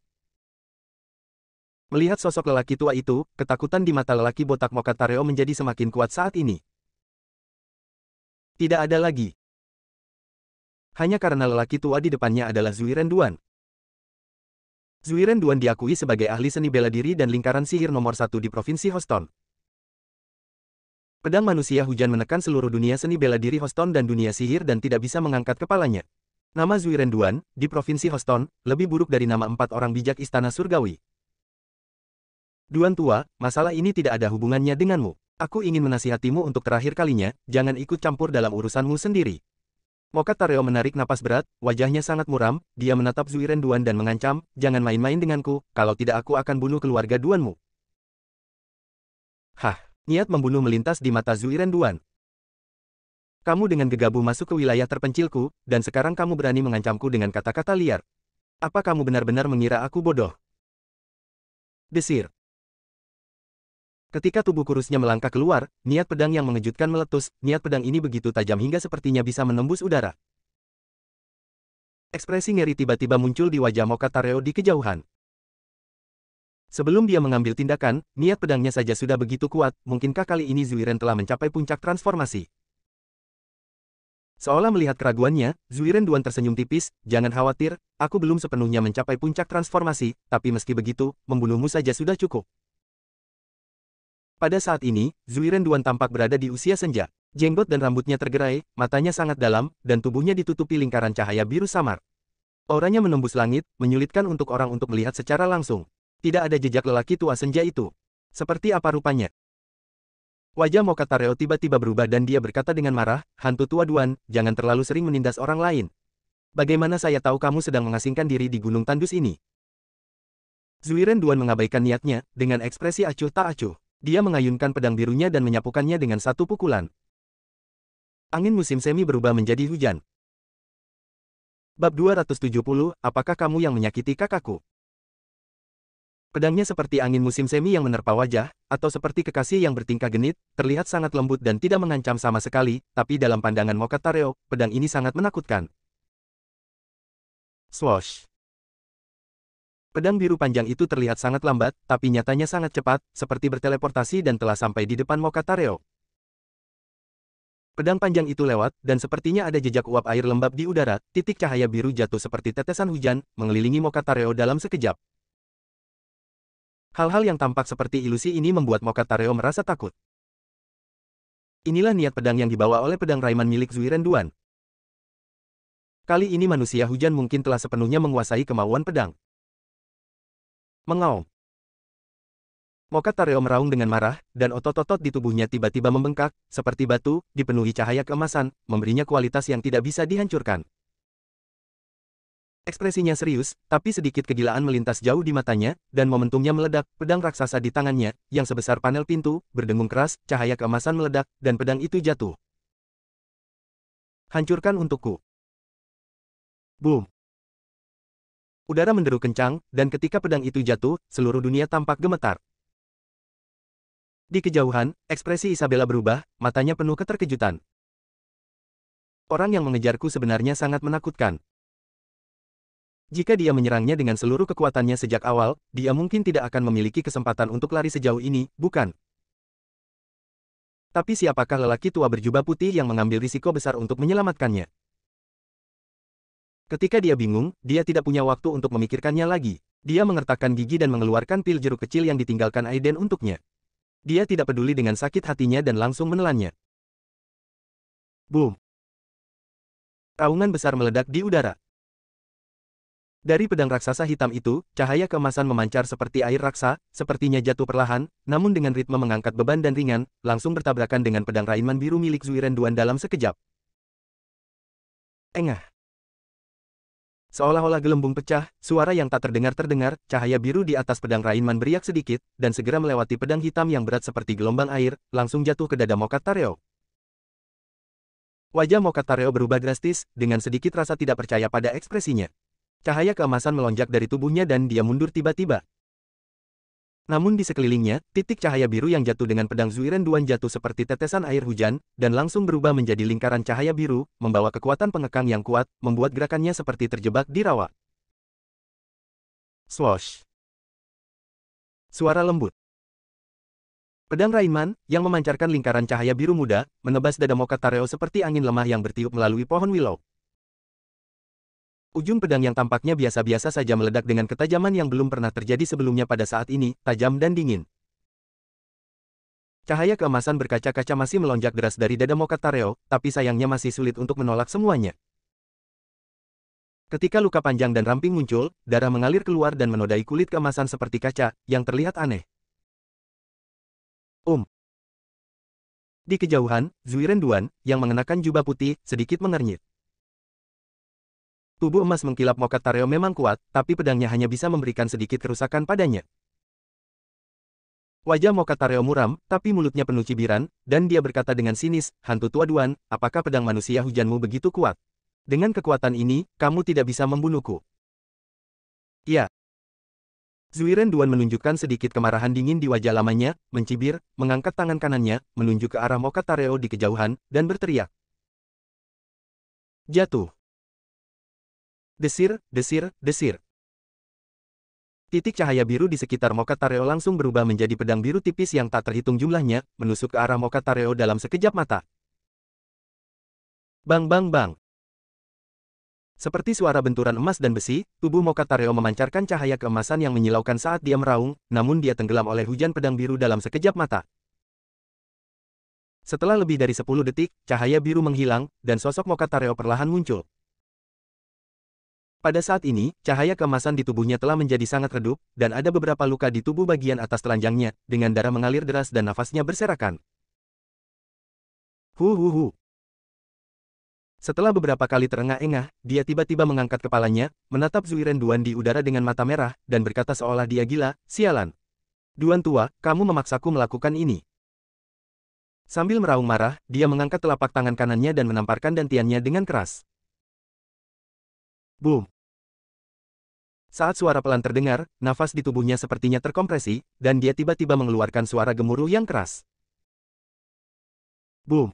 Melihat sosok lelaki tua itu, ketakutan di mata lelaki botak Mokatareo menjadi semakin kuat saat ini. Tidak ada lagi. Hanya karena lelaki tua di depannya adalah Zuiren Duan. Zuiren Duan diakui sebagai ahli seni bela diri dan lingkaran sihir nomor 1 di Provinsi Houston. Pedang manusia hujan menekan seluruh dunia seni bela diri Houston dan dunia sihir dan tidak bisa mengangkat kepalanya. Nama Zuiren Duan, di Provinsi Houston, lebih buruk dari nama 4 orang bijak Istana Surgawi. Duan tua, masalah ini tidak ada hubungannya denganmu. Aku ingin menasihatimu untuk terakhir kalinya, jangan ikut campur dalam urusanmu sendiri. Mokatareo menarik napas berat, wajahnya sangat muram, dia menatap Zuiren Duan dan mengancam, jangan main-main denganku, kalau tidak aku akan bunuh keluarga Duanmu. Hah, niat membunuh melintas di mata Zuiren Duan. Kamu dengan gegabah masuk ke wilayah terpencilku, dan sekarang kamu berani mengancamku dengan kata-kata liar. Apa kamu benar-benar mengira aku bodoh? Desir. Ketika tubuh kurusnya melangkah keluar, niat pedang yang mengejutkan meletus, niat pedang ini begitu tajam hingga sepertinya bisa menembus udara. Ekspresi ngeri tiba-tiba muncul di wajah Mokatareo di kejauhan. Sebelum dia mengambil tindakan, niat pedangnya saja sudah begitu kuat, mungkinkah kali ini Zuiren telah mencapai puncak transformasi? Seolah melihat keraguannya, Zuiren Duan tersenyum tipis, jangan khawatir, aku belum sepenuhnya mencapai puncak transformasi, tapi meski begitu, membunuhmu saja sudah cukup. Pada saat ini, Zuiren Duan tampak berada di usia senja. Jenggot dan rambutnya tergerai, matanya sangat dalam, dan tubuhnya ditutupi lingkaran cahaya biru samar. Auranya menembus langit, menyulitkan untuk orang untuk melihat secara langsung. Tidak ada jejak lelaki tua senja itu. Seperti apa rupanya? Wajah Mokatareo tiba-tiba berubah dan dia berkata dengan marah, hantu tua Duan, jangan terlalu sering menindas orang lain. Bagaimana saya tahu kamu sedang mengasingkan diri di Gunung Tandus ini? Zuiren Duan mengabaikan niatnya, dengan ekspresi acuh tak acuh. Dia mengayunkan pedang birunya dan menyapukannya dengan satu pukulan. Angin musim semi berubah menjadi hujan. Bab 270, apakah kamu yang menyakiti kakakku? Pedangnya seperti angin musim semi yang menerpa wajah, atau seperti kekasih yang bertingkah genit, terlihat sangat lembut dan tidak mengancam sama sekali, tapi dalam pandangan Mokatareo, pedang ini sangat menakutkan. Swoosh! Pedang biru panjang itu terlihat sangat lambat, tapi nyatanya sangat cepat, seperti berteleportasi dan telah sampai di depan Mokatareo. Pedang panjang itu lewat, dan sepertinya ada jejak uap air lembab di udara, titik cahaya biru jatuh seperti tetesan hujan, mengelilingi Mokatareo dalam sekejap. Hal-hal yang tampak seperti ilusi ini membuat Mokatareo merasa takut. Inilah niat pedang yang dibawa oleh pedang Raiman milik Zuiren Duan. Kali ini manusia hujan mungkin telah sepenuhnya menguasai kemauan pedang. Mengaum. Mokatareo meraung dengan marah, dan otot-otot di tubuhnya tiba-tiba membengkak, seperti batu, dipenuhi cahaya keemasan, memberinya kualitas yang tidak bisa dihancurkan. Ekspresinya serius, tapi sedikit kegilaan melintas jauh di matanya, dan momentumnya meledak, pedang raksasa di tangannya, yang sebesar panel pintu, berdengung keras, cahaya keemasan meledak, dan pedang itu jatuh. Hancurkan untukku. Boom. Udara menderu kencang, dan ketika pedang itu jatuh, seluruh dunia tampak gemetar. Di kejauhan, ekspresi Isabella berubah, matanya penuh keterkejutan. Orang yang mengejarku sebenarnya sangat menakutkan. Jika dia menyerangnya dengan seluruh kekuatannya sejak awal, dia mungkin tidak akan memiliki kesempatan untuk lari sejauh ini, bukan? Tapi siapakah lelaki tua berjubah putih yang mengambil risiko besar untuk menyelamatkannya? Ketika dia bingung, dia tidak punya waktu untuk memikirkannya lagi. Dia mengertakkan gigi dan mengeluarkan pil jeruk kecil yang ditinggalkan Aiden untuknya. Dia tidak peduli dengan sakit hatinya dan langsung menelannya. Boom! Raungan besar meledak di udara. Dari pedang raksasa hitam itu, cahaya keemasan memancar seperti air raksa, sepertinya jatuh perlahan, namun dengan ritme mengangkat beban dan ringan, langsung bertabrakan dengan pedang Rainman biru milik Zuiren Duan dalam sekejap. Engah! Seolah-olah gelembung pecah, suara yang tak terdengar, cahaya biru di atas pedang Rainman beriak sedikit, dan segera melewati pedang hitam yang berat seperti gelombang air, langsung jatuh ke dada Mokatareo. Wajah Mokatareo berubah drastis, dengan sedikit rasa tidak percaya pada ekspresinya. Cahaya keemasan melonjak dari tubuhnya dan dia mundur tiba-tiba. Namun di sekelilingnya, titik cahaya biru yang jatuh dengan pedang Zuiren Duan jatuh seperti tetesan air hujan, dan langsung berubah menjadi lingkaran cahaya biru, membawa kekuatan pengekang yang kuat, membuat gerakannya seperti terjebak di rawa. Swoosh! Suara lembut. Pedang Rainman, yang memancarkan lingkaran cahaya biru muda, menebas dada Mokatareo seperti angin lemah yang bertiup melalui pohon willow. Ujung pedang yang tampaknya biasa-biasa saja meledak dengan ketajaman yang belum pernah terjadi sebelumnya pada saat ini, tajam dan dingin. Cahaya keemasan berkaca-kaca masih melonjak deras dari dada Mokatareo, tapi sayangnya masih sulit untuk menolak semuanya. Ketika luka panjang dan ramping muncul, darah mengalir keluar dan menodai kulit keemasan seperti kaca, yang terlihat aneh. Di kejauhan, Zuiren Duan, yang mengenakan jubah putih, sedikit mengernyit. Tubuh emas mengkilap Mokatareo memang kuat, tapi pedangnya hanya bisa memberikan sedikit kerusakan padanya. Wajah Mokatareo muram, tapi mulutnya penuh cibiran, dan dia berkata dengan sinis, "Hantu tua Duan, apakah pedang manusia hujanmu begitu kuat? Dengan kekuatan ini, kamu tidak bisa membunuhku." Ya. Zuiren Duan menunjukkan sedikit kemarahan dingin di wajah lamanya, mencibir, mengangkat tangan kanannya, menunjuk ke arah Mokatareo di kejauhan, dan berteriak. Jatuh. Desir, desir, desir. Titik cahaya biru di sekitar Mokatareo langsung berubah menjadi pedang biru tipis yang tak terhitung jumlahnya, menusuk ke arah Mokatareo dalam sekejap mata. Bang bang bang. Seperti suara benturan emas dan besi, tubuh Mokatareo memancarkan cahaya keemasan yang menyilaukan saat dia meraung, namun dia tenggelam oleh hujan pedang biru dalam sekejap mata. Setelah lebih dari 10 detik, cahaya biru menghilang, dan sosok Mokatareo perlahan muncul. Pada saat ini, cahaya keemasan di tubuhnya telah menjadi sangat redup, dan ada beberapa luka di tubuh bagian atas telanjangnya, dengan darah mengalir deras dan nafasnya berserakan. Hu. Setelah beberapa kali terengah-engah, dia tiba-tiba mengangkat kepalanya, menatap Zuiren Duan di udara dengan mata merah, dan berkata seolah dia gila, "Sialan. Duan tua, kamu memaksaku melakukan ini." Sambil meraung marah, dia mengangkat telapak tangan kanannya dan menamparkan dantiannya dengan keras. Boom! Saat suara pelan terdengar, nafas di tubuhnya sepertinya terkompresi, dan dia tiba-tiba mengeluarkan suara gemuruh yang keras. Boom!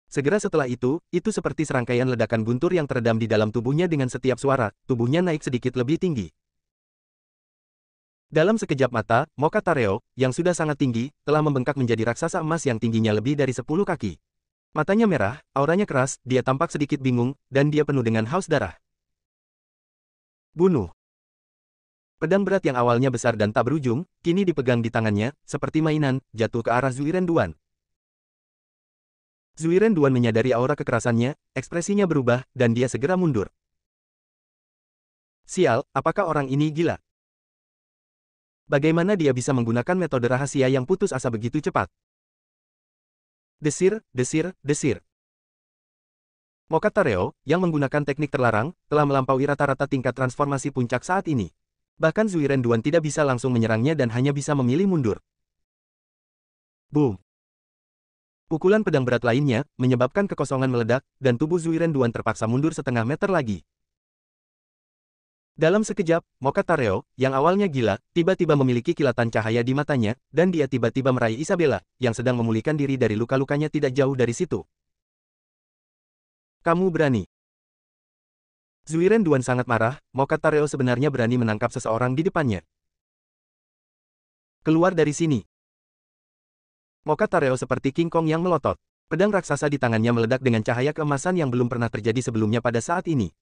Segera setelah itu seperti serangkaian ledakan guntur yang teredam di dalam tubuhnya dengan setiap suara, tubuhnya naik sedikit lebih tinggi. Dalam sekejap mata, Mokatareo, yang sudah sangat tinggi, telah membengkak menjadi raksasa emas yang tingginya lebih dari 10 kaki. Matanya merah, auranya keras, dia tampak sedikit bingung, dan dia penuh dengan haus darah. Bunuh. Pedang berat yang awalnya besar dan tak berujung, kini dipegang di tangannya, seperti mainan, jatuh ke arah Zuiren Duan. Zuiren Duan menyadari aura kekerasannya, ekspresinya berubah, dan dia segera mundur. Sial, apakah orang ini gila? Bagaimana dia bisa menggunakan metode rahasia yang putus asa begitu cepat? Desir, desir, desir. Mokatareo, yang menggunakan teknik terlarang, telah melampaui rata-rata tingkat transformasi puncak saat ini. Bahkan Zuiren Duan tidak bisa langsung menyerangnya dan hanya bisa memilih mundur. Boom! Pukulan pedang berat lainnya, menyebabkan kekosongan meledak, dan tubuh Zuiren Duan terpaksa mundur setengah meter lagi. Dalam sekejap, Mokatareo, yang awalnya gila, tiba-tiba memiliki kilatan cahaya di matanya, dan dia tiba-tiba meraih Isabella, yang sedang memulihkan diri dari luka-lukanya tidak jauh dari situ. Kamu berani. Zuiren Duan sangat marah, Mokatareo sebenarnya berani menangkap seseorang di depannya. Keluar dari sini. Mokatareo seperti King Kong yang melotot. Pedang raksasa di tangannya meledak dengan cahaya keemasan yang belum pernah terjadi sebelumnya pada saat ini.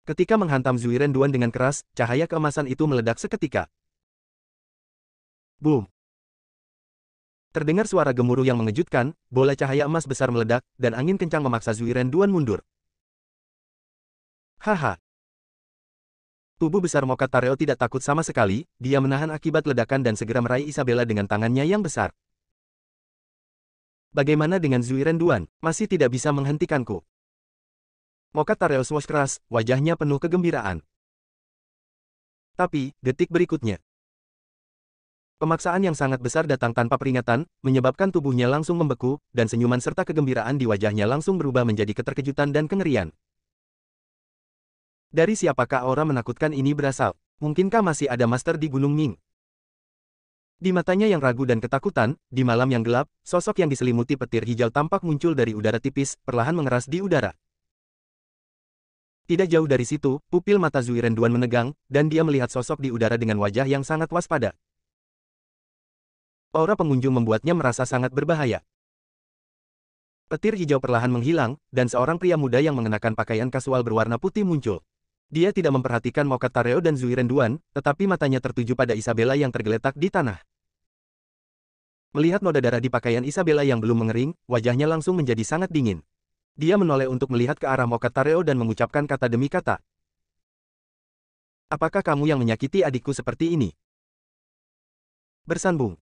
Ketika menghantam Zuiren Duan dengan keras, cahaya keemasan itu meledak seketika. Boom! Terdengar suara gemuruh yang mengejutkan, bola cahaya emas besar meledak, dan angin kencang memaksa Zuiren Duan mundur. Haha! Tubuh besar Mokatareo tidak takut sama sekali, dia menahan akibat ledakan dan segera meraih Isabella dengan tangannya yang besar. Bagaimana dengan Zuiren Duan? Masih tidak bisa menghentikanku. Mokatareo swash keras, wajahnya penuh kegembiraan. Tapi, detik berikutnya. Pemaksaan yang sangat besar datang tanpa peringatan, menyebabkan tubuhnya langsung membeku, dan senyuman serta kegembiraan di wajahnya langsung berubah menjadi keterkejutan dan kengerian. Dari siapakah aura menakutkan ini berasal? Mungkinkah masih ada master di Gunung Ming? Di matanya yang ragu dan ketakutan, di malam yang gelap, sosok yang diselimuti petir hijau tampak muncul dari udara tipis, perlahan mengeras di udara. Tidak jauh dari situ, pupil mata Zuiren Duan menegang, dan dia melihat sosok di udara dengan wajah yang sangat waspada. Aura pengunjung membuatnya merasa sangat berbahaya. Petir hijau perlahan menghilang, dan seorang pria muda yang mengenakan pakaian kasual berwarna putih muncul. Dia tidak memperhatikan Mokatareo dan Zuiren Duan, tetapi matanya tertuju pada Isabella yang tergeletak di tanah. Melihat noda darah di pakaian Isabella yang belum mengering, wajahnya langsung menjadi sangat dingin. Dia menoleh untuk melihat ke arah Mokatareo dan mengucapkan kata demi kata. Apakah kamu yang menyakiti adikku seperti ini? Bersambung.